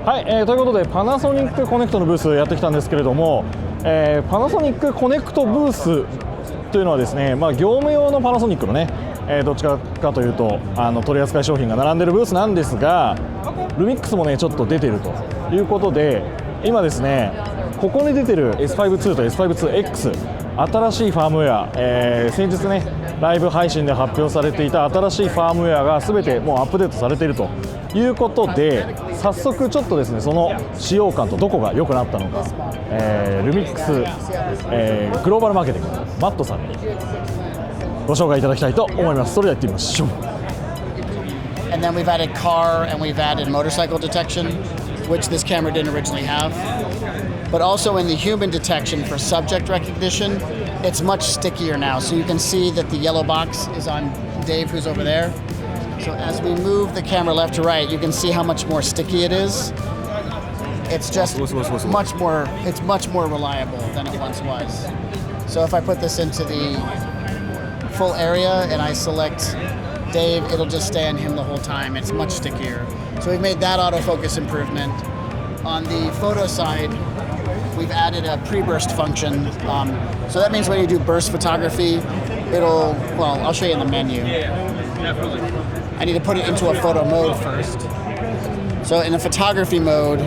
はい、ということでパナソニックコネクトのブースやってきたんですけれども、パナソニックコネクトブースというのはですね、業務用のパナソニックのね、どっちかというと取り扱い商品が並んでるブースなんですが、ルミックスもねちょっと出てるということで、今ですねここに出てる S5II と S5II X、 新しいファームウェア、先日ねライブ配信で発表されていた新しいファームウェアが全てもうアップデートされているということで、早速ちょっとですねその使用感とどこが良くなったのか、ルミックス、グローバルマーケティングマットさんにご紹介いただきたいと思います。それでは行ってみましょう。 And then we've added car and we've added motorcycle detection, which this camera didn't originally have. But also in the human detection for subject recognition, it's much stickier now. So you can see that the yellow box is on Dave, who's over there. So as we move the camera left to right, you can see how much more sticky it is. It's just much more reliable than it once was. So if I put this into the full area and I select Dave, it'll just stay on him the whole time. It's much stickier. So we've made that autofocus improvement. On the photo side, we've added a pre-burst function. So that means when you do burst photography, I'll show you in the menu. I need to put it into a photo mode first. So in the photography mode,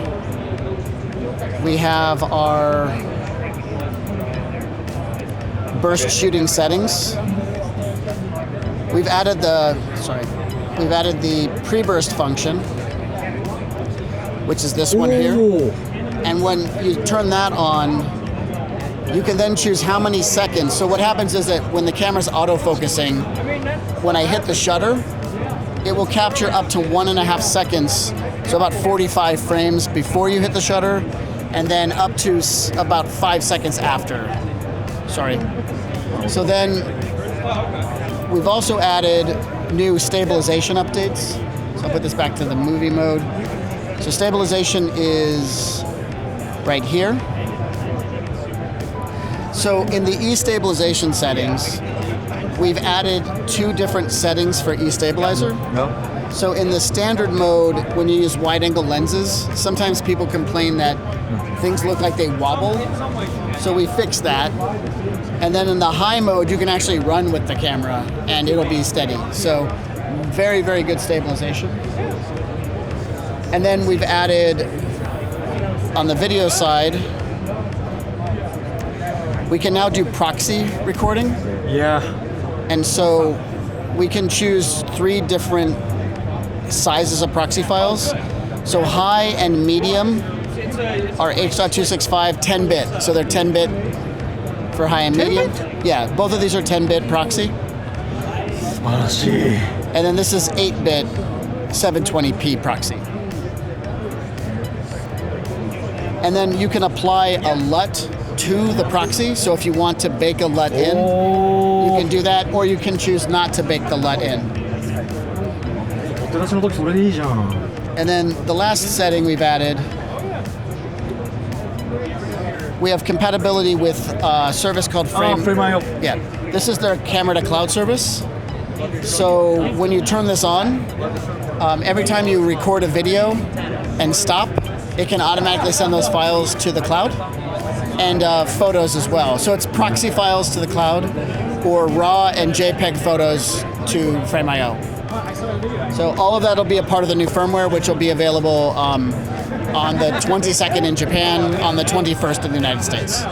we have our burst shooting settings. We've added the pre-burst function, which is this one here. And when you turn that on, you can then choose how many seconds. So what happens is that when the camera's autofocusing, when I hit the shutter, it will capture up to 1.5 seconds, so about 45 frames before you hit the shutter, and then up to about 5 seconds after. Sorry. So then we've also added new stabilization updates. So I'll put this back to the movie mode. So stabilization is right here. So in the E-stabilization settings, we've added 2 different settings for E-stabilizer. So in the standard mode, when you use wide-angle lenses, sometimes people complain that things look like they wobble. So we fixed that. And then in the high mode, you can actually run with the camera and it'll be steady. So very, very good stabilization. And then we've added, on the video side, we can now do proxy recording. Yeah. And so we can choose 3 different sizes of proxy files. So high and medium are H.265 10-bit. So they're 10-bit for high and medium. 10-bit? Yeah, both of these are 10-bit proxy. And then this is 8-bit 720p proxy. And then you can apply a LUT to the proxy. So if you want to bake a LUT in, you can do that, or you can choose not to bake the LUT in. And then the last setting we've added, we have compatibility with a service called Frame.io. Yeah, this is their camera to cloud service. So when you turn this on, every time you record a video and stop, it can automatically send those files to the cloud, and photos as well. So it's proxy files to the cloud, or RAW and JPEG photos to Frame.io. So all of that will be a part of the new firmware, which will be available on the 22nd in Japan, on the 21st in the United States.